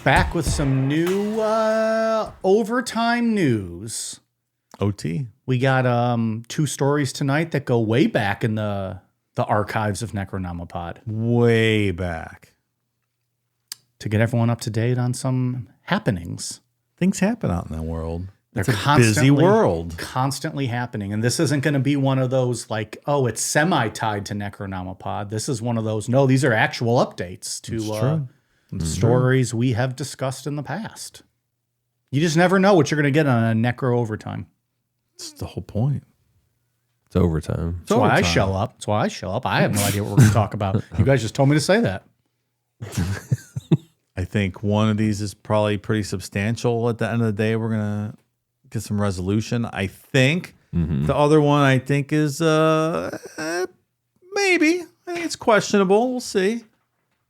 Back with some new overtime news. OT. We got 2 stories tonight that go way back in the archives of Necronomipod. Way back. To get everyone up to date on some happenings. Things happen out in the world. They're It's a busy world. Constantly happening. And this isn't going to be one of those like, oh, it's semi-tied to Necronomipod. This is one of those, no, these are actual updates to stories we have discussed in the past. You just never know what you're going to get on a Necro Overtime. That's the whole point. It's overtime. That's why I show up. That's why I show up. I have no idea what we're going to talk about. You guys just told me to say that. I think one of these is probably pretty substantial. At the end of the day, we're going to get some resolution. I think the other one I think is maybe. I think it's questionable. We'll see.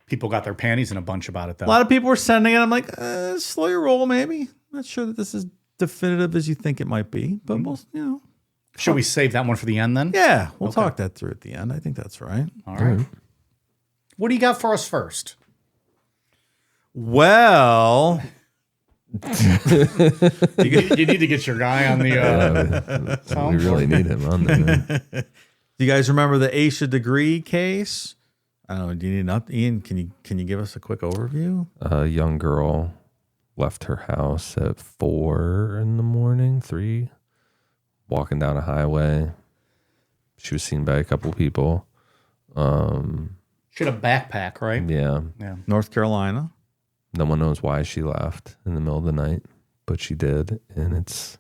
People got their panties in a bunch about it, though. A lot of people were sending it. I'm like, slow your roll, maybe. Not sure that this is definitive as you think it might be, but we'll, Should we save that one for the end then? Yeah, we'll talk that through at the end. I think that's right. All right. What do you got for us first? Well, you need to get your guy on the We really need him on there. do you guys remember the Asha Degree case? I don't know. Do you need an up? Ian, can you give us a quick overview? A young girl left her house at 4 in the morning, 3, walking down a highway. She was seen by a couple people. She had a backpack, right? Yeah. North Carolina. No one knows why she left in the middle of the night, but she did. And it's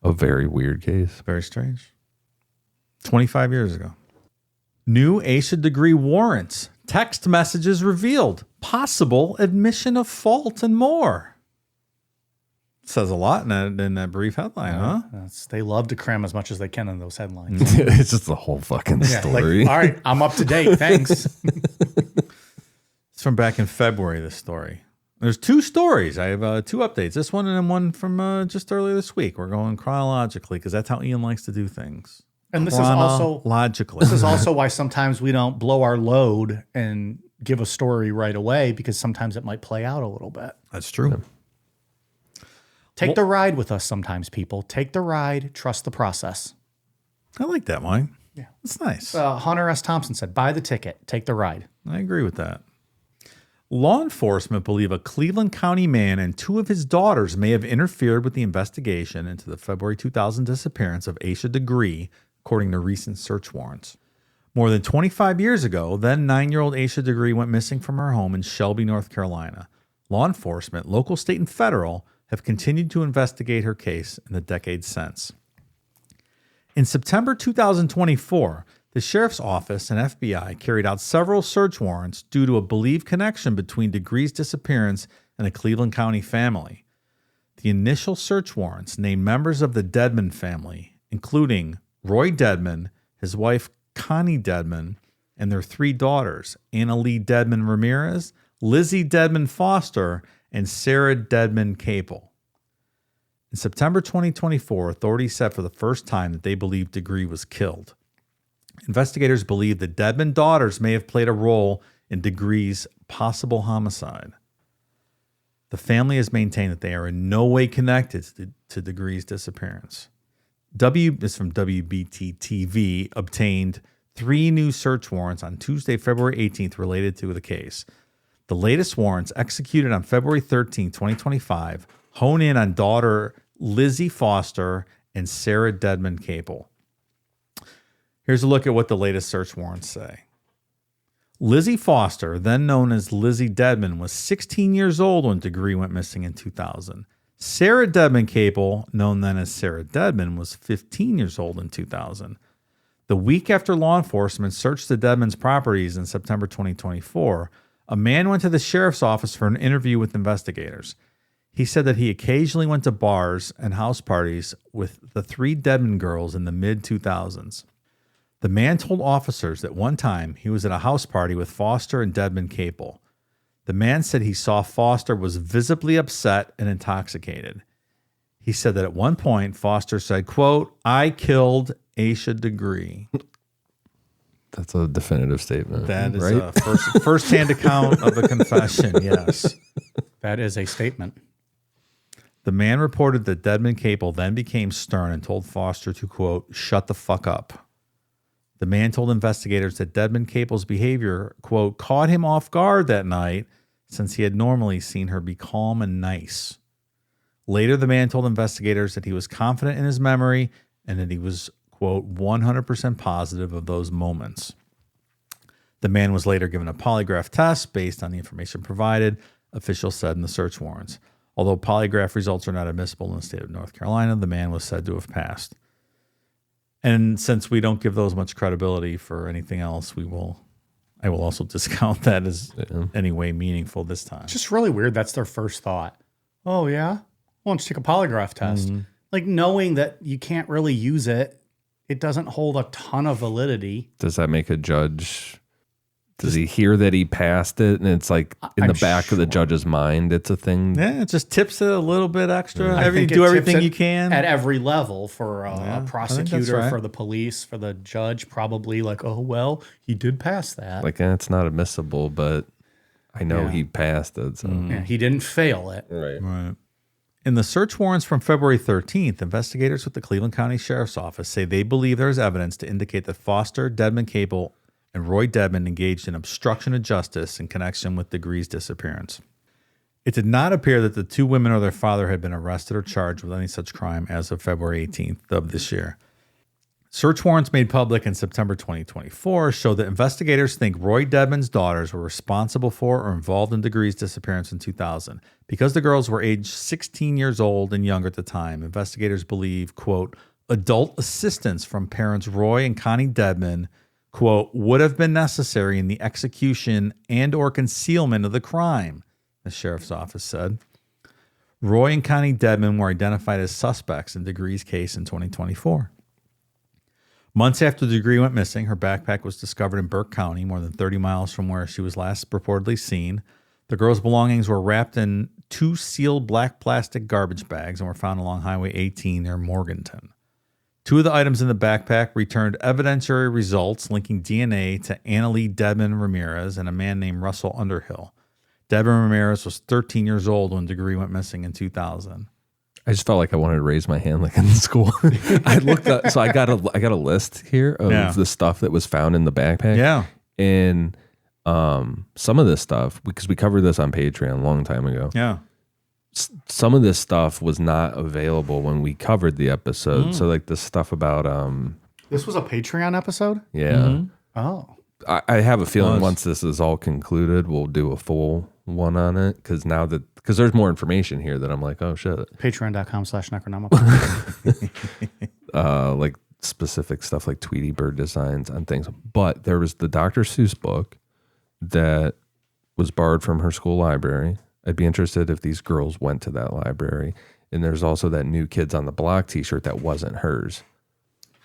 a very weird case. Very strange. 25 years ago. New Asha Degree warrants. Text messages revealed. Possible admission of fault and more. Says a lot in that brief headline, huh? They love to cram as much as they can in those headlines. It's just the whole fucking story. All right, I'm up to date. Thanks. It's from back in February, this story. There's 2 stories. I have 2 updates. This one and then one from just earlier this week. We're going chronologically because that's how Ian likes to do things. And this is also logically. This is also why sometimes we don't blow our load and give a story right away, because sometimes it might play out a little bit. That's true. Take the ride with us sometimes, people. Take the ride, trust the process. I like that, Mike. Yeah. That's nice. Hunter S. Thompson said, buy the ticket, take the ride. I agree with that. Law enforcement believe a Cleveland County man and 2 of his daughters may have interfered with the investigation into the February 2000 disappearance of Asha Degree, according to recent search warrants. More than 25 years ago, then 9-year-old Asha Degree went missing from her home in Shelby, North Carolina. Law enforcement, local, state, and federal, have continued to investigate her case in the decades since. In September 2024, the Sheriff's Office and FBI carried out several search warrants due to a believed connection between Degree's disappearance and the Cleveland County family. The initial search warrants named members of the Dedman family, including Roy Dedman, his wife Connie Dedman, and their 3 daughters, Anna Lee Dedman Ramirez, Lizzie Dedman Foster, and Sarah Dedman Capel. In September 2024, authorities said for the first time that they believed Degree was killed. Investigators believe the Dedman daughters may have played a role in Degree's possible homicide. The family has maintained that they are in no way connected to Degree's disappearance. This from WBT TV obtained 3 new search warrants on Tuesday, February 18th related to the case. The latest warrants, executed on February 13, 2025, hone in on daughter Lizzie Foster and Sarah Dedman Capel. Here's a look at what the latest search warrants say. Lizzie Foster, then known as Lizzie Dedman, was 16 years old when Degree went missing in 2000. Sarah Dedman Capel, known then as Sarah Dedman, was 15 years old in 2000. The week after law enforcement searched the Dedman's properties in September 2024, a man went to the sheriff's office for an interview with investigators. He said that he occasionally went to bars and house parties with the 3 Dedman girls in the mid-2000s. The man told officers that one time he was at a house party with Foster and Dedman Capel. The man said he saw Foster was visibly upset and intoxicated. He said that at one point, Foster said, quote, "I killed Asha Degree." That's a definitive statement. That is right? a first-hand account of a confession, yes. That is a statement. The man reported that Dedmon Capel then became stern and told Foster to, quote, shut the fuck up. The man told investigators that Dedmon Capel's behavior, quote, caught him off guard that night since he had normally seen her be calm and nice. Later, the man told investigators that he was confident in his memory and that he was, quote, 100% positive of those moments. The man was later given a polygraph test based on the information provided, officials said in the search warrants. Although polygraph results are not admissible in the state of North Carolina, the man was said to have passed. And since we don't give those much credibility for anything else, I will also discount that as any way meaningful this time. It's just really weird. That's their first thought. Oh, yeah? Why don't you take a polygraph test? Mm-hmm. Like, knowing that you can't really use it, it doesn't hold a ton of validity. Does that make a judge? Does he hear that he passed it, and it's like in the back of the judge's mind, it's a thing? Yeah, it just tips it a little bit extra. I think Do it everything tips you it can. at every level for a I think that's prosecutor, right. for the police, for the judge, probably like, oh, well, he did pass that. Like, it's not admissible, but I know he passed it. So. Yeah, he didn't fail it. Right. In the search warrants from February 13th, investigators with the Cleveland County Sheriff's Office say they believe there is evidence to indicate that Foster, Dedmon Capel, and Roy Dedmon engaged in obstruction of justice in connection with Degree's disappearance. It did not appear that the two women or their father had been arrested or charged with any such crime as of February 18th of this year. Search warrants made public in September 2024 show that investigators think Roy Dedmon's daughters were responsible for or involved in Degree's disappearance in 2000. Because the girls were aged 16 years old and younger at the time, investigators believe, quote, adult assistance from parents Roy and Connie Dedmon, quote, would have been necessary in the execution and or concealment of the crime, the sheriff's office said. Roy and Connie Dedmon were identified as suspects in Degree's case in 2024. Months after Degree went missing, her backpack was discovered in Burke County, more than 30 miles from where she was last reportedly seen. The girl's belongings were wrapped in 2 sealed black plastic garbage bags and were found along Highway 18 near Morganton. 2 of the items in the backpack returned evidentiary results linking DNA to Annalie Dedmon Ramirez and a man named Russell Underhill. Dedmon Ramirez was 13 years old when Degree went missing in 2000. I just felt like I wanted to raise my hand like in school. I looked up, so I got a list here of the stuff that was found in the backpack. Yeah. And some of this stuff, because we covered this on Patreon a long time ago. Yeah. Some of this stuff was not available when we covered the episode. So like the stuff about This was a Patreon episode? yeah. Oh. I have a feeling once this is all concluded, we'll do a full one on it because there's more information here that I'm like, oh shit. Patreon.com/Necronomicon. Like specific stuff like Tweety Bird designs on things. But there was the Dr. Seuss book that was borrowed from her school library. I'd be interested if these girls went to that library. And there's also that New Kids on the Block t-shirt that wasn't hers.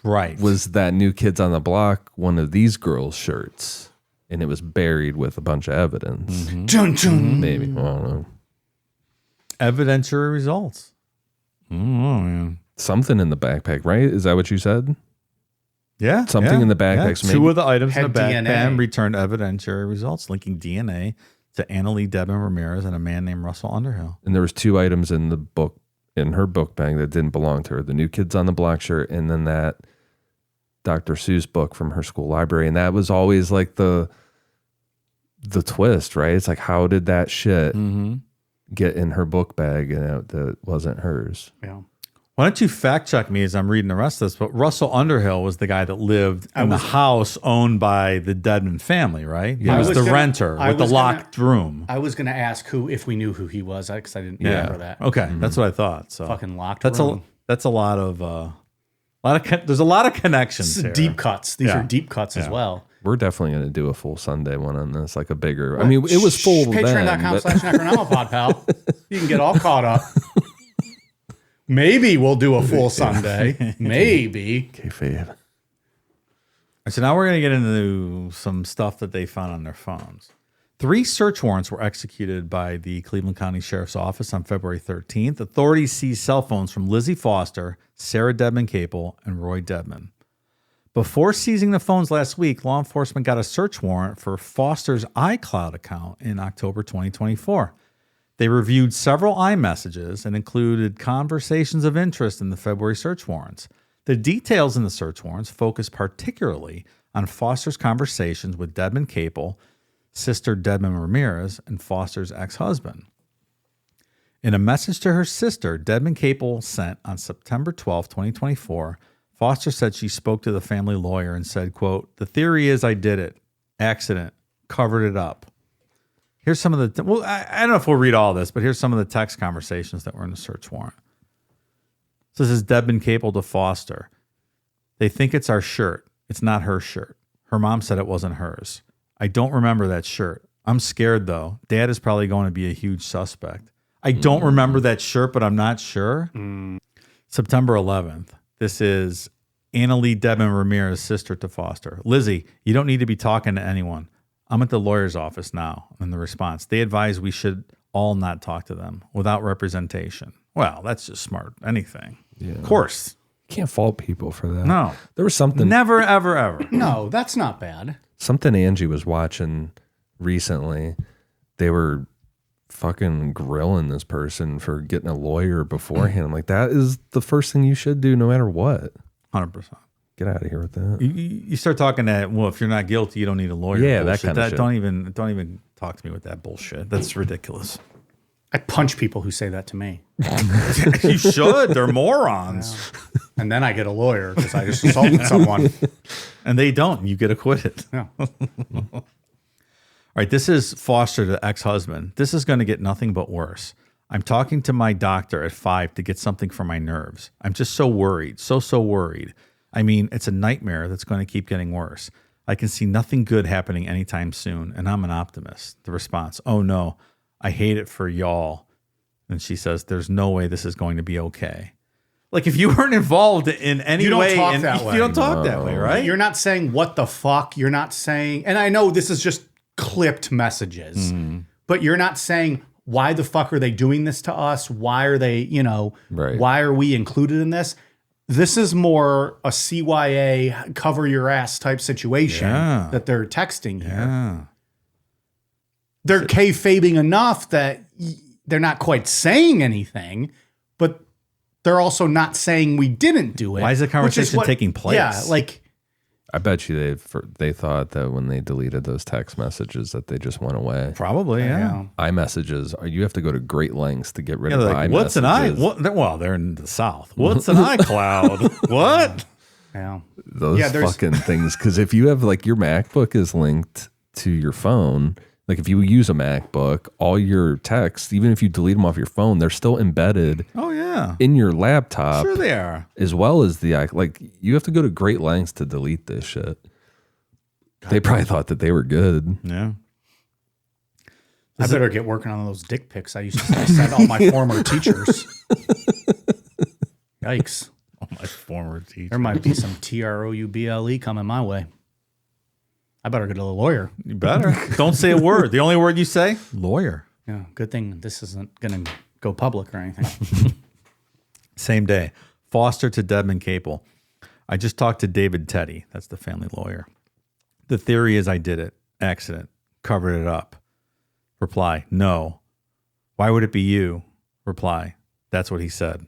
Right. Was that New Kids on the Block one of these girls' shirts? And it was buried with a bunch of evidence. Dun, dun. Maybe. I don't know. Evidentiary results. Man. Something in the backpack, right? Is that what you said? Yeah. Something in the backpack. Yeah. So 2 maybe- of the items in Had the backpack DNA. returned evidentiary results linking DNA to Annalie Dedmon Ramirez and a man named Russell Underhill. And there was 2 items in the book, in her book bag that didn't belong to her. The New Kids on the Block shirt and then that Dr. Seuss book from her school library. And that was always like the twist, right? It's like, how did that shit get in her book bag and that wasn't hers? Yeah. Why don't you fact check me as I'm reading the rest of this? But Russell Underhill was the guy that lived in the house owned by the Dedmon family, right? Yeah. He was I the was gonna- renter I with the was gonna- locked room. I was going to ask if we knew who he was because I didn't remember that. Okay, that's what I thought. So Fucking locked That's room. that's a lot of there's a lot of connections This is here. deep cuts. These Yeah. are deep cuts as Yeah. well. We're definitely going to do a full Sunday one on this, like a bigger. I mean, it was full then. but- Patreon.com/Necronomicon, pal. You can get all caught up. Maybe we'll do a full Sunday. Maybe. Kayfabe. So now we're going to get into some stuff that they found on their phones. 3 search warrants were executed by the Cleveland County Sheriff's Office on February 13th. Authorities seized cell phones from Lizzie Foster, Sarah Dedmon Capel, and Roy Dedmon. Before seizing the phones last week, law enforcement got a search warrant for Foster's iCloud account in October 2024. They reviewed several iMessages and included conversations of interest in the February search warrants. The details in the search warrants focus particularly on Foster's conversations with Dedmond Capel, sister Dedmond Ramirez, and Foster's ex-husband. In a message to her sister, Dedmond Capel sent on September 12, 2024, Foster said she spoke to the family lawyer and said, quote, "The theory is I did it. Accident. Covered it up." Here's some of the, I don't know if we'll read all this, but here's some of the text conversations that were in the search warrant. So this is Dedmond Capel to Foster. "They think it's our shirt. It's not her shirt. Her mom said it wasn't hers. I don't remember that shirt. I'm scared though. Dad is probably going to be a huge suspect. I don't remember that shirt, but I'm not sure." September 11th. This is Annalie Dedmond Ramirez, sister to Foster. "Lizzie, you don't need to be talking to anyone. I'm at the lawyer's office now." And the response, "They advise we should all not talk to them without representation." Well, that's just smart. Anything. Yeah. Of course. Can't fault people for that. No. There was something. Never, ever, ever. No, that's not bad. Something Angie was watching recently. They were fucking grilling this person for getting a lawyer beforehand. I'm like, that is the first thing you should do no matter what. 100%. Get out of here with that. You start talking that, well, if you're not guilty, you don't need a lawyer. Yeah, bullshit. that kind of shit. Don't even talk to me with that bullshit. That's ridiculous. I punch people who say that to me. You should. They're morons. Yeah. And then I get a lawyer because I just assaulted someone. And they don't. You get acquitted. Yeah. All right, this is Foster, the ex-husband. "This is going to get nothing but worse. I'm talking to my doctor at 5 to get something for my nerves. I'm just so worried, so worried. I mean, it's a nightmare that's going to keep getting worse. I can see nothing good happening anytime soon, and I'm an optimist." The response, "Oh no, I hate it for y'all." And she says, "There's no way this is going to be okay." Like, if you weren't involved in any You don't way, talk that way. You don't talk that way, right? You're not saying what the fuck. You're not saying, and I know this is just clipped messages, but you're not saying, why the fuck are they doing this to us? Why are they, Right. Why are we included in this? This is more a CYA cover your ass type situation that they're texting here. Yeah. They're kayfabing enough that they're not quite saying anything, but they're also not saying we didn't do it. Why is the conversation taking place? Yeah, like, I bet you they thought that when they deleted those text messages that they just went away. Probably, yeah. iMessages, you have to go to great lengths to get rid of Like, iMessages. what's an i? Well, they're in the South. What's an iCloud? What? yeah. Those fucking things. Because if you have, like, your MacBook is linked to your phone, like if you use a MacBook, all your texts, even if you delete them off your phone, they're still embedded in your laptop. Sure they are. As well as like, you have to go to great lengths to delete this shit. They probably thought that they were good. Yeah. I better get working on those dick pics I used to send all my former teachers. Yikes. All my former teachers. There might be some TROUBLE coming my way. I better go to the lawyer. You better. Don't say a word. The only word you say, lawyer. Yeah, good thing this isn't going to go public or anything. Same day. Foster to Dedmond Capel. "I just talked to David Teddy." That's the family lawyer. "The theory is I did it. Accident. Covered it up." Reply, "No. Why would it be you?" Reply, "That's what he said."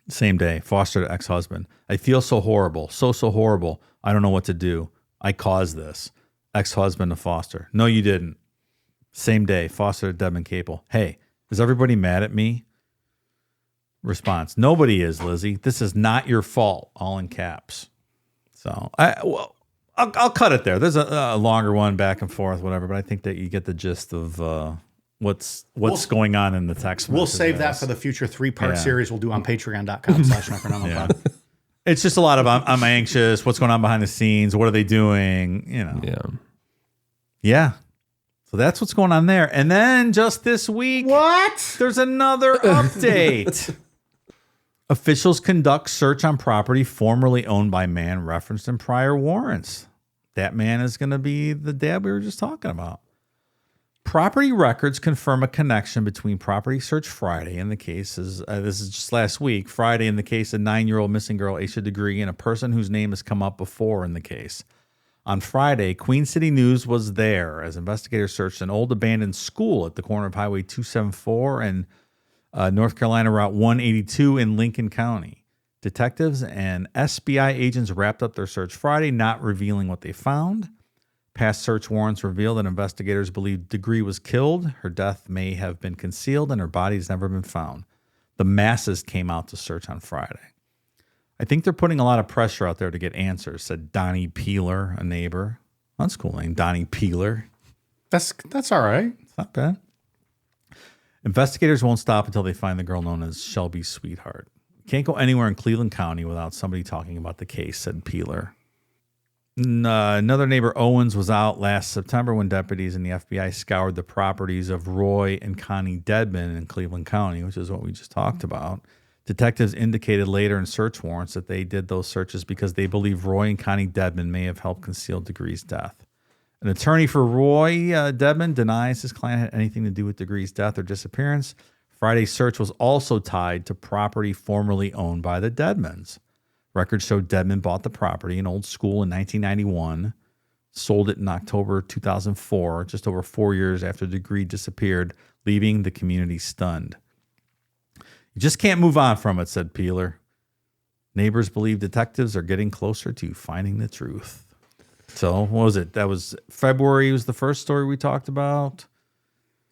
Same day. Foster to ex-husband. "I feel so horrible. So horrible. I don't know what to do. I caused this." Ex-husband to Foster. "No, you didn't." Same day. Foster to Dedmond Capel. "Hey, is everybody mad at me?" Response, "Nobody is, Lizzie. This is not your fault." All in caps. So I'll cut it there. There's a longer one back and forth, whatever, but I think that you get the gist of what's going on in the text. We'll save that for the future 3-part series we'll do on patreon.com/necronomapod. It's just a lot of I'm anxious. What's going on behind the scenes? What are they doing? Yeah. So that's what's going on there. And then just this week, there's another update. Officials conduct search on property formerly owned by man referenced in prior warrants. That man is going to be the dad we were just talking about. Property records confirm a connection between Property Search Friday in the cases, this is just last week, Friday in the case of 9-year-old missing girl Asha Degree and a person whose name has come up before in the case. On Friday, Queen City News was there as investigators searched an old abandoned school at the corner of Highway 274 and North Carolina Route 182 in Lincoln County. Detectives and SBI agents wrapped up their search Friday, not revealing what they found. Past search warrants reveal that investigators believe Degree was killed. Her death may have been concealed and her body has never been found. The masses came out to search on Friday. I think they're putting a lot of pressure out there to get answers, said Donnie Peeler, a neighbor. That's a cool name, Donnie Peeler. That's all right. It's not bad. Investigators won't stop until they find the girl known as Shelby Sweetheart. Can't go anywhere in Cleveland County without somebody talking about the case, said Peeler. Another neighbor, Owens, was out last September when deputies and the FBI scoured the properties of Roy and Connie Dedman in Cleveland County, which is what we just talked about. Detectives indicated later in search warrants that they did those searches because they believe Roy and Connie Dedman may have helped conceal Degree's death. An attorney for Roy Dedman denies his client had anything to do with Degree's death or disappearance. Friday's search was also tied to property formerly owned by the Dedmans. Records show Dedman bought the property, an old school, in 1991, sold it in October 2004, just over 4 years after Degree disappeared, leaving the community stunned. You just can't move on from it, said Peeler. Neighbors believe detectives are getting closer to finding the truth. So, what was it? That was February was the first story we talked about.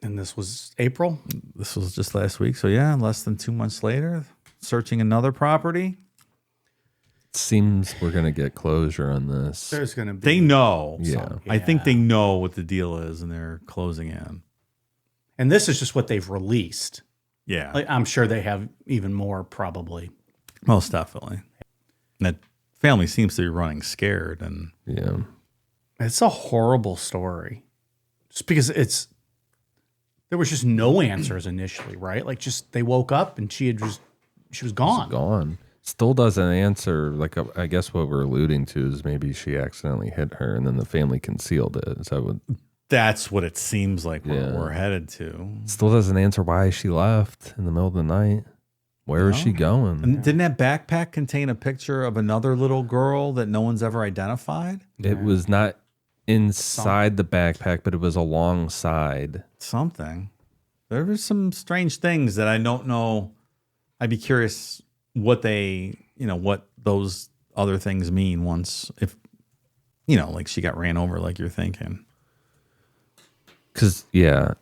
And this was April? This was just last week. So, yeah, less than 2 months later, searching another property. Seems we're going to get closure on this. There's going to be. They know. Yeah. I think they know what the deal is, and they're closing in. And this is just what they've released. Yeah. Like, I'm sure they have even more, probably. Most definitely. And that family seems to be running scared. And Yeah. It's a horrible story. Just because there was just no answers initially, right? Like, just they woke up and she was gone. Gone. Still doesn't answer. Like, I guess what we're alluding to is maybe she accidentally hit her and then the family concealed it. Is that what? that's what it seems like Yeah. we're headed to. Still doesn't answer why she left in the middle of the night. Where is she going? And didn't that backpack contain a picture of another little girl that no one's ever identified? It was not inside the backpack, but it was alongside. Something. There were some strange things that I don't know. I'd be curious what what those other things mean once, if, like she got ran over like you're thinking. Because, yeah.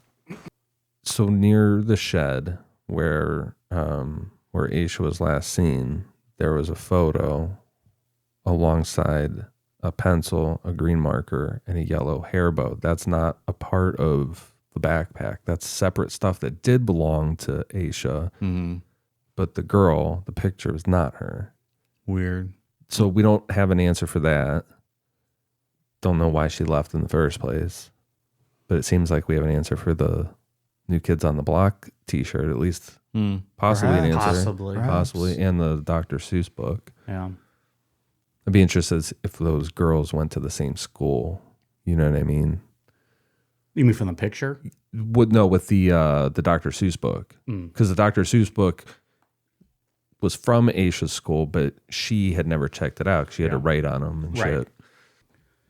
So near the shed where Asha was last seen, there was a photo alongside a pencil, a green marker, and a yellow hair bow. That's not a part of the backpack. That's separate stuff that did belong to Asha. Mm-hmm. But the girl, the picture is not her. Weird. So we don't have an answer for that. Don't know why she left in the first place. But it seems like we have an answer for the New Kids on the Block t-shirt, at least possibly an answer. Possibly. And the Dr. Seuss book. Yeah. I'd be interested if those girls went to the same school. You know what I mean? You mean from the picture? With the Dr. Seuss book. Because the Dr. Seuss book was from Asha's school, but she had never checked it out. She had to write on them and shit.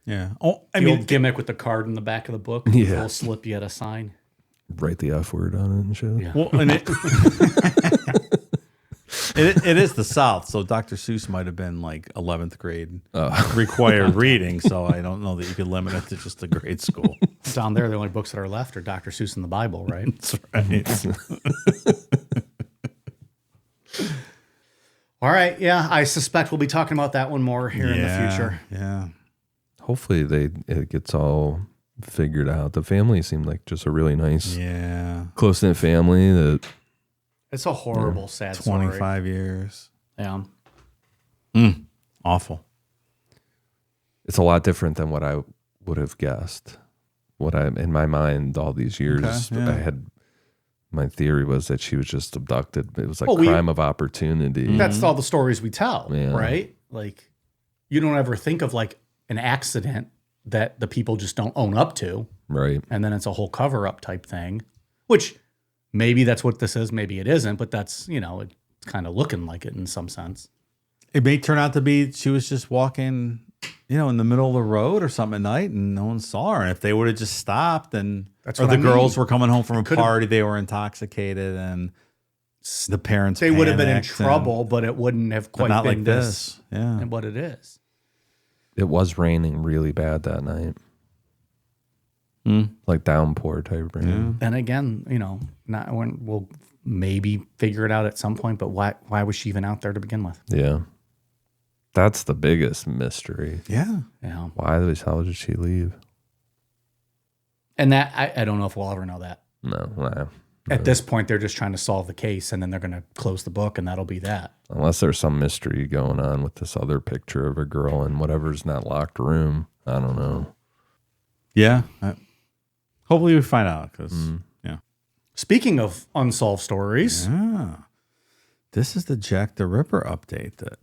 Yeah. Oh, I mean, old gimmick with the card in the back of the book. The little slip you had to sign. Write the F word on it and shit. Yeah. Well, and it is the South, so Dr. Seuss might have been like 11th grade required reading, so I don't know that you could limit it to just a grade school. Down there, the only books that are left are Dr. Seuss and the Bible, right? That's right. All right. Yeah, I suspect we'll be talking about that one more here in the future. Yeah. Hopefully it gets all figured out. The family seemed like just a really nice, close-knit family. That It's a horrible, sad story. 25 years. Yeah. Awful. it's a lot different than what I would have guessed. What I in my mind all these years, I had. My theory was that she was just abducted. It was like crime of opportunity. That's all the stories we tell, Yeah. right? Like, you don't ever think of like an accident that the people just don't own up to. Right. And then it's a whole cover up type thing, which maybe that's what this is. Maybe it isn't, but that's, it's kind of looking like it in some sense. It may turn out to be she was just walking in the middle of the road or something at night and no one saw her. And if they would have just stopped and That's or what the I girls mean. were coming home from a party, they were intoxicated and the parents They would have been in panicked trouble, but it wouldn't have but quite not been like this this. Yeah. and what it is. It was raining really bad that night. Like downpour type rain. And again, not when we'll maybe figure it out at some point, but why was she even out there to begin with? Yeah. That's the biggest mystery. Yeah. Yeah. How did she leave? And that I don't know if we'll ever know that. No. At this point, they're just trying to solve the case, and then they're going to close the book, and that'll be that. Unless there's some mystery going on with this other picture of a girl in whatever's not locked room. I don't know. Yeah. Hopefully we find out because, Speaking of unsolved stories, this is the Jack the Ripper update that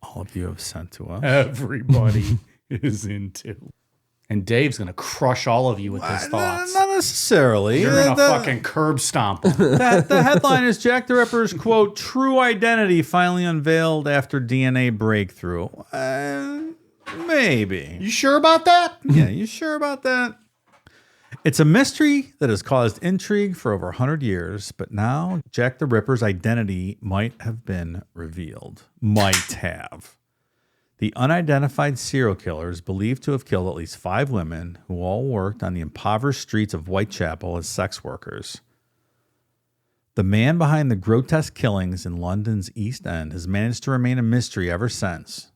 all of you have sent to us. everybody is into. And Dave's going to crush all of you with his thoughts. Not necessarily. You're going to fucking curb stomp him. The headline is Jack the Ripper's, quote, true identity finally unveiled after DNA breakthrough. Maybe. You sure about that? Yeah, you sure about that? It's a mystery that has caused intrigue for over 100 years, but now Jack the Ripper's identity might have been revealed. Might have. The unidentified serial killer is believed to have killed at least 5 women who all worked on the impoverished streets of Whitechapel as sex workers. The man behind the grotesque killings in London's East End has managed to remain a mystery ever since.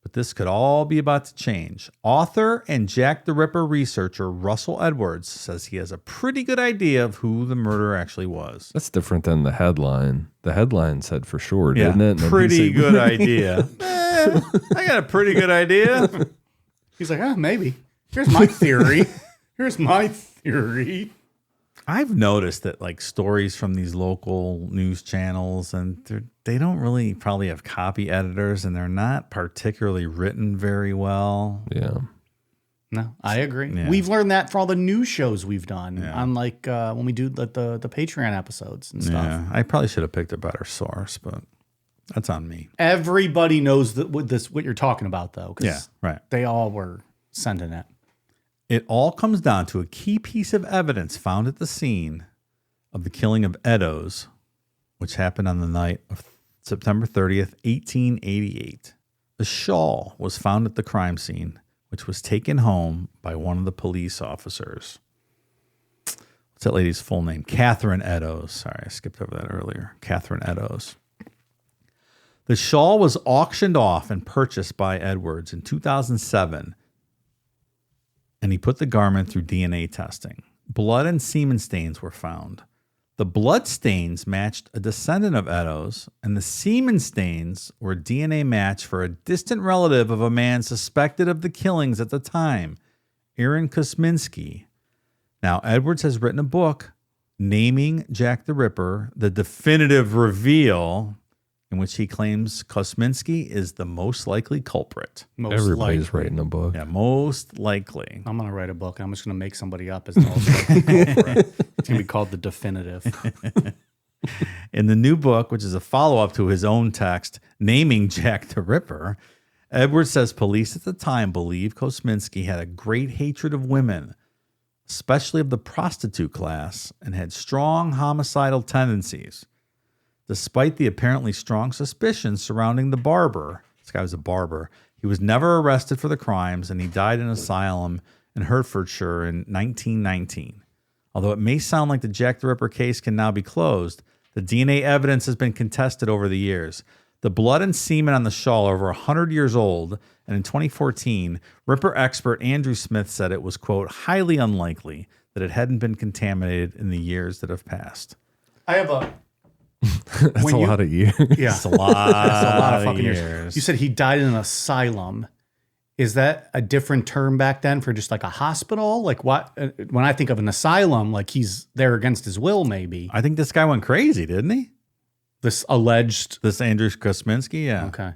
But this could all be about to change. Author and Jack the Ripper researcher Russell Edwards says he has a pretty good idea of who the murderer actually was. That's different than the headline. The headline said for sure, didn't it? And then he Pretty said- good idea. I got a pretty good idea. He's like, maybe. Here's my theory. I've noticed that like stories from these local news channels and they don't really probably have copy editors and they're not particularly written very well. Yeah. No, I agree. Yeah. We've learned that for all the news shows we've done on like when we do the Patreon episodes and stuff. Yeah, I probably should have picked a better source, but that's on me. Everybody knows what you're talking about though. 'Cause Yeah, right. They all were sending it. It all comes down to a key piece of evidence found at the scene of the killing of Eddowes, which happened on the night of September 30th, 1888. A shawl was found at the crime scene, which was taken home by one of the police officers. What's that lady's full name? Catherine Eddowes. Sorry, I skipped over that earlier. Catherine Eddowes. The shawl was auctioned off and purchased by Edwards in 2007. And he put the garment through DNA testing. Blood and semen stains were found. The blood stains matched a descendant of Eddowes, and the semen stains were a DNA match for a distant relative of a man suspected of the killings at the time, Aaron Kosminski. Now, Edwards has written a book naming Jack the Ripper, The Definitive Reveal, in which he claims Kosminski is the most likely culprit. Everybody's writing a book. Yeah, most likely. I'm going to write a book. I'm just going to make somebody up as the most likely culprit. It's going to be called The Definitive. In the new book, which is a follow-up to his own text naming Jack the Ripper, Edwards says police at the time believed Kosminski had a great hatred of women, especially of the prostitute class, and had strong homicidal tendencies. Despite the apparently strong suspicions surrounding the barber, this guy was a barber, he was never arrested for the crimes, and he died in an asylum in Hertfordshire in 1919. Although it may sound like the Jack the Ripper case can now be closed, the DNA evidence has been contested over the years. The blood and semen on the shawl are over 100 years old, and in 2014, Ripper expert Andrew Smith said it was, quote, highly unlikely that it hadn't been contaminated in the years that have passed. I have a... That's a lot of years. Yeah. It's a lot, That's a lot of fucking years. years. You said he died in an asylum. Is that a different term back then for just like a hospital? Like what? When I think of an asylum, like he's there against his will, maybe. I think this guy went crazy, didn't he? This alleged. This Andrew Kosminski, yeah. Okay.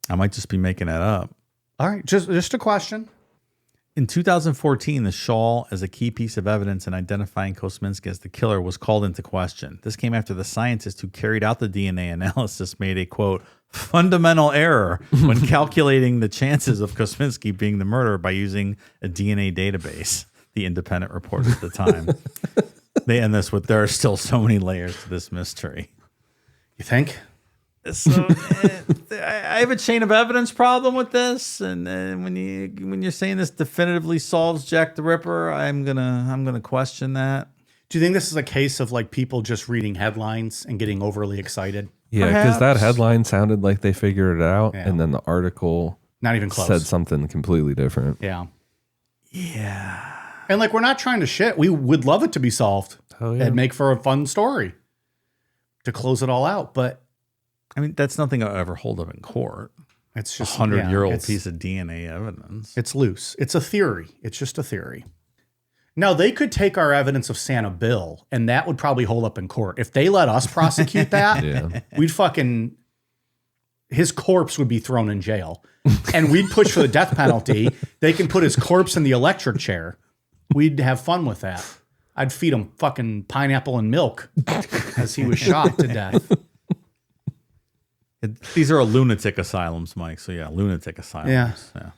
I might just be making that up. All right. Just a question. In 2014, the shawl as a key piece of evidence in identifying Kosminski as the killer was called into question. This came after the scientist who carried out the DNA analysis made a, quote, fundamental error when calculating the chances of Kosminski being the murderer by using a DNA database, the Independent reported at the time. They end this with, there are still so many layers to this mystery. You think? So I have a chain of evidence problem with this, and when you're saying this definitively solves Jack the Ripper, I'm gonna question that. Do you think this is a case of like people just reading headlines and getting overly excited? Yeah, because that Perhaps. headline sounded like they figured it out, Yeah. and then the article Not even close. said something completely different. Yeah. Yeah. And like, we're not trying to shit. We would love it to be solved. Oh, yeah. It'd make for a fun story to close it all out. But I mean, that's nothing I'll ever hold up in court. it's just 100-year-old it's- piece of DNA evidence. It's loose. It's a theory. It's just a theory. Now, they could take our evidence of Santa Bill, and that would probably hold up in court. If they let us prosecute that, Yeah. we'd fucking... His corpse would be thrown in jail. And we'd push for the death penalty. They can put his corpse in the electric chair. We'd have fun with that. I'd feed him fucking pineapple and milk as he was shot to death. These are lunatic asylums, Mike. So yeah, lunatic asylums. Yeah.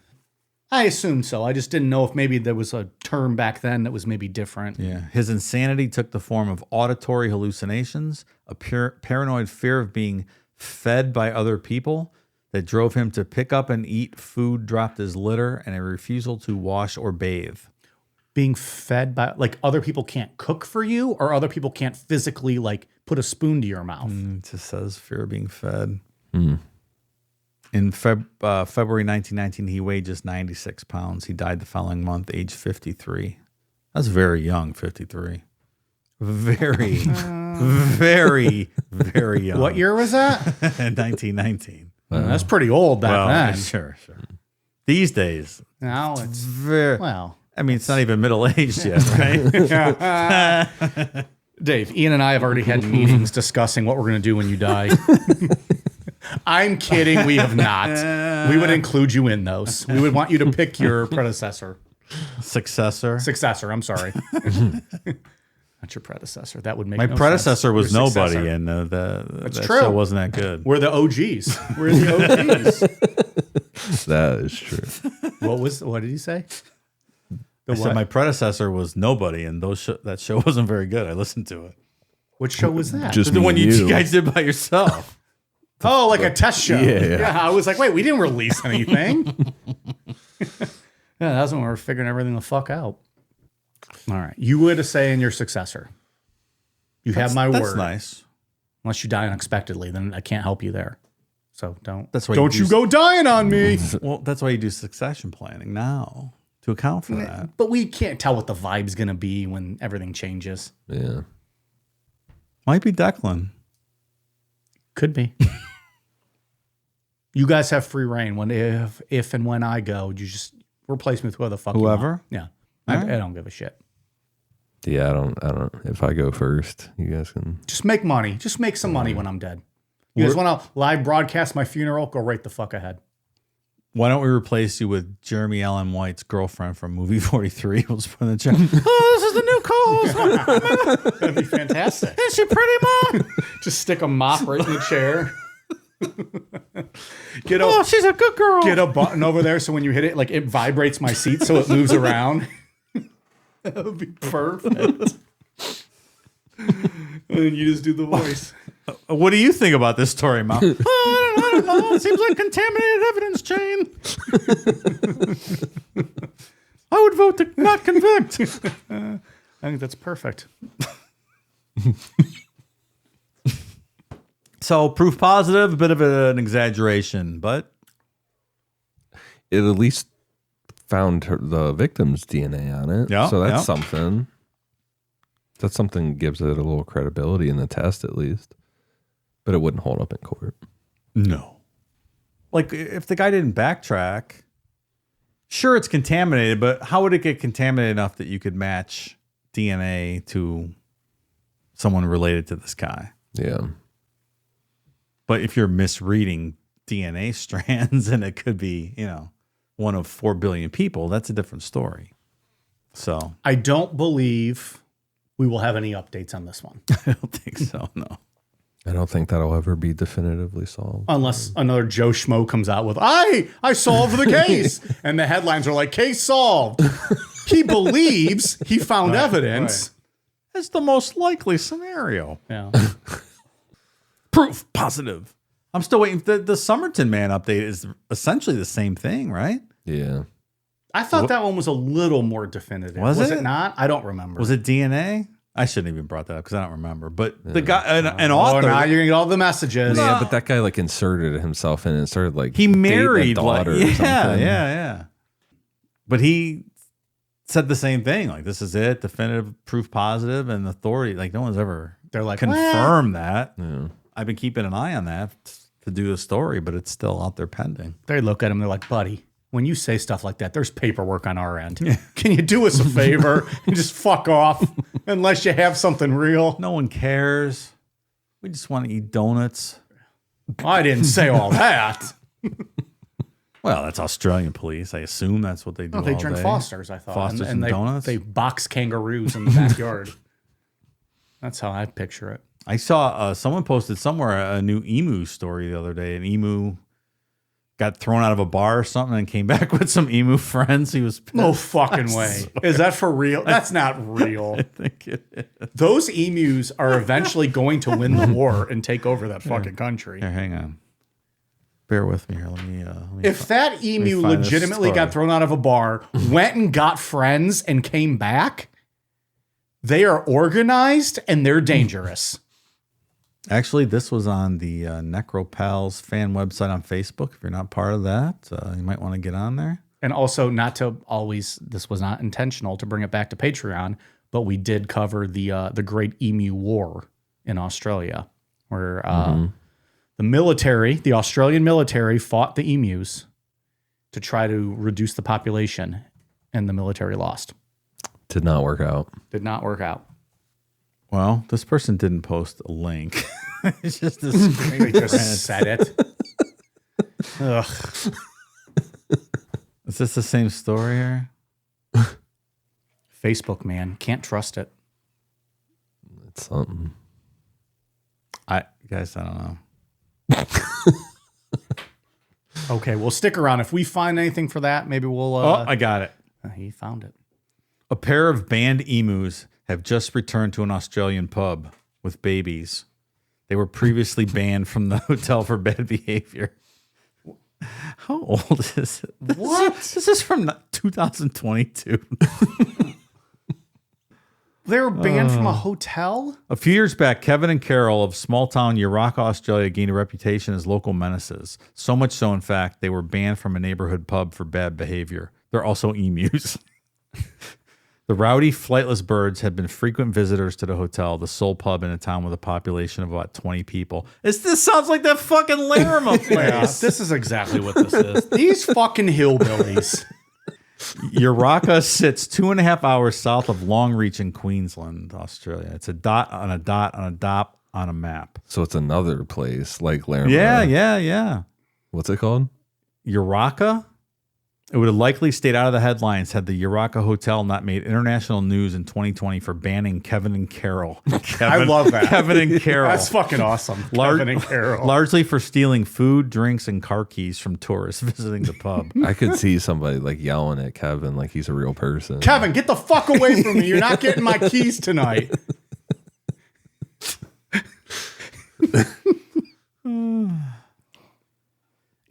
I assume so. I just didn't know if maybe there was a term back then that was maybe different. Yeah. His insanity took the form of auditory hallucinations, a paranoid fear of being fed by other people that drove him to pick up and eat food dropped as litter, and a refusal to wash or bathe. Being fed by, like, other people can't cook for you, or other people can't physically, like, put a spoon to your mouth. It just says fear of being fed. In February 1919, he weighed just 96 pounds. He died the following month, age 53. That's very young, 53. Very, very, very young. What year was that? 1919. That's pretty old back then. Sure. These days, Now it's, very. well, I mean, it's not even middle-aged yet, right? Dave, Ian and I have already had meetings discussing what we're going to do when you die. I'm kidding. We have not. We would include you in those. We would want you to pick your predecessor. Successor. I'm sorry. Not your predecessor. That would make My no predecessor sense. was Your nobody, successor. and that true. show wasn't that good. We're the OGs. We're the OGs. That is true. What did he say? I said my predecessor was nobody, and that show wasn't very good. I listened to it. What show was that? Just The me one and you guys did by yourself. Oh, like a test show. Yeah. I was like, wait, we didn't release anything. Yeah, that was when we were figuring everything the fuck out. All right. You would have say in your successor. You have my That's word. nice. Unless you die unexpectedly, then I can't help you there. So don't. That's why don't you you do- go dying on me. Well, that's why you do succession planning now to account for that. But we can't tell what the vibe's going to be when everything changes. Yeah. Might be Declan. Could be. You guys have free reign. When if and when I go, you just replace me with whoever the fuck Whoever? you want. Yeah. All I right. don't give a shit. Yeah, I don't. If I go first, you guys can. Just make money. Just make some money when I'm dead. You guys want to live broadcast my funeral? Go right the fuck ahead. Why don't we replace you with Jeremy Allen White's girlfriend from movie 43? We'll just put in the chat. Oh, this is the new co-host. That'd be fantastic. Is she pretty, Mom? Just stick a mop right in the chair. Oh, she's a good girl. Get a button over there so when you hit it, like it vibrates my seat so it moves around. That would be perfect. And then you just do the voice. What do you think about this story, Mom? I don't know. It seems like contaminated evidence chain. I would vote to not convict. I think that's perfect. So proof positive, a bit of an exaggeration, but It at least found the victim's DNA on it. Yeah, So that's yeah. something. That's something that gives it a little credibility in the test, at least. But it wouldn't hold up in court. no. Like if the guy didn't backtrack, sure it's contaminated, but how would it get contaminated enough that you could match DNA to someone related to this guy? Yeah. But if you're misreading DNA strands and it could be, one of 4 billion people, that's a different story. So I don't believe we will have any updates on this one. I don't think so, no. I don't think that'll ever be definitively solved. Unless another Joe Schmo comes out with, I solved the case. And the headlines are like, case solved. He believes he found evidence. It's the most likely scenario. Yeah. Proof positive. I'm still waiting. The Somerton man update is essentially the same thing, right? Yeah. I thought that one was a little more definitive. Was it not? I don't remember. Was it DNA? I shouldn't even brought that up because I don't remember. But the guy, an author. Now you're going to get all the messages. Yeah, but that guy like inserted himself in and started like he married a daughter or something. Yeah. But he said the same thing. Like, this is it, definitive, proof positive, and authority. Like, no one's ever confirmed that. Yeah. I've been keeping an eye on that to do the story, but it's still out there pending. They look at him, they're like, buddy, when you say stuff like that, there's paperwork on our end. Can you do us a favor and just fuck off unless you have something real? No one cares. We just want to eat donuts. I didn't say all that. Well, that's Australian police. I assume that's what they do. No, they all drink day. Fosters, I thought. Fosters and donuts? They box kangaroos in the backyard. That's how I picture it. I saw someone posted somewhere a new emu story the other day. An emu got thrown out of a bar or something and came back with some emu friends. He was pissed. No fucking way. Is that for real? That's not real. I think it is. Those emus are eventually going to win the war and take over that fucking country. Here, hang on. Bear with me here. Let me if that emu find this legitimately story. got thrown out of a bar, went and got friends and came back, they are organized and they're dangerous. Actually, this was on the Necro Pals fan website on Facebook. If you're not part of that, you might want to get on there. And also, not to always, this was not intentional to bring it back to Patreon, but we did cover the Great Emu War in Australia, where the military, the Australian military, fought the emus to try to reduce the population, and the military lost. Did not work out. Did not work out. Well, this person didn't post a link. It's just a They just said it. Ugh. Is this the same story here? Facebook, man. Can't trust it. It's something. I don't know. Okay, we'll stick around. If we find anything for that, maybe we'll... I got it. He found it. A pair of banned emus have just returned to an Australian pub with babies. They were previously banned from the hotel for bad behavior. How old is it? What? This is from 2022. They were banned from a hotel? A few years back, Kevin and Carol of small-town Yaraka, Australia, gained a reputation as local menaces. So much so, in fact, they were banned from a neighborhood pub for bad behavior. They're also emus. The rowdy, flightless birds had been frequent visitors to the hotel, the sole pub in a town with a population of about 20 people. This sounds like that fucking Laramie place. Yeah, this is exactly what this is. These fucking hillbillies. Yaraka sits 2.5 hours south of Longreach in Queensland, Australia. It's a dot on a dot on a dot on a map. So it's another place like Laramie. Yeah. What's it called? Yaraka? It would have likely stayed out of the headlines had the Yaraka Hotel not made international news in 2020 for banning Kevin and Carol. I love that. Kevin and Carol. That's fucking awesome. Kevin and Carol. Largely for stealing food, drinks, and car keys from tourists visiting the pub. I could see somebody like yelling at Kevin like he's a real person. Kevin, get the fuck away from me. You're not getting my keys tonight.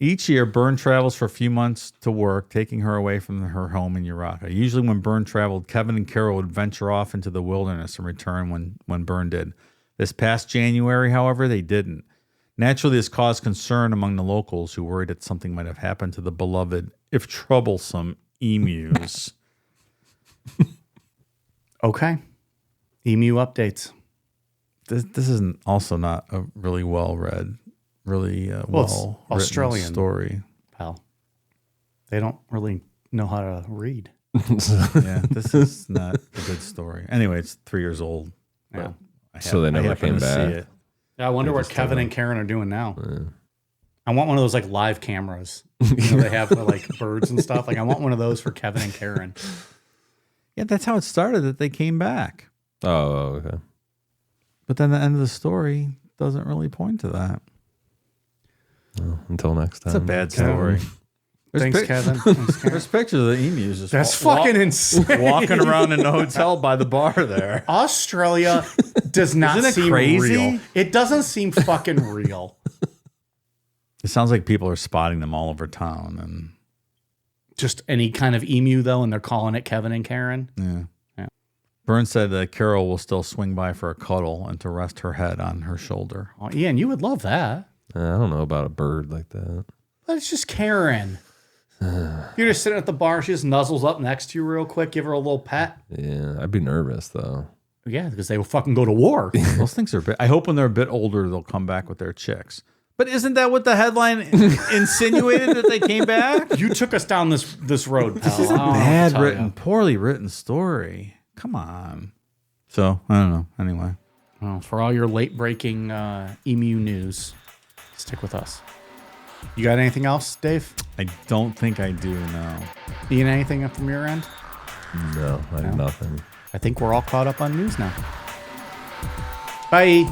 Each year, Byrne travels for a few months to work, taking her away from her home in Yaraka. Usually when Byrne traveled, Kevin and Carol would venture off into the wilderness and return when Byrne did. This past January, however, they didn't. Naturally, this caused concern among the locals who worried that something might have happened to the beloved, if troublesome, emus. Okay. Emu updates. This is also not a really well-read, really well Australian story. Pal. They don't really know how to read. Yeah, this is not a good story. Anyway, it's 3 years old. Yeah. So they never came back. Yeah, I wonder what Kevin and Karen are doing now. I want one of those like live cameras. You know, they have for like birds and stuff. Like I want one of those for Kevin and Karen. Yeah, that's how it started, that they came back. Oh, okay. But then the end of the story, doesn't really point to that. Well, until next time. It's a bad story. Thanks, Kevin. Thanks, Kevin. There's pictures of the emus just That's fucking insane. walking around in the hotel by the bar there. Australia does not Isn't it seem crazy? real. It doesn't seem fucking real. It sounds like people are spotting them all over town. And Just any kind of emu, though, and they're calling it Kevin and Karen. yeah. Burns said that Carol will still swing by for a cuddle and to rest her head on her shoulder. Oh, Ian, you would love that. I don't know about a bird like that. But it's just Karen. You're just sitting at the bar. She just nuzzles up next to you real quick. Give her a little pet. Yeah, I'd be nervous though. Yeah, because they will fucking go to war. Those things are I hope when they're a bit older, they'll come back with their chicks. But isn't that what the headline insinuated, that they came back? You took us down this road, pal. It's a bad written, poorly written story. Come on. So, I don't know. Anyway. Well, for all your late-breaking emu news, stick with us. You got anything else, Dave? I don't think I do now. Ian, anything from your end? No, I have nothing. I think we're all caught up on news now. Bye.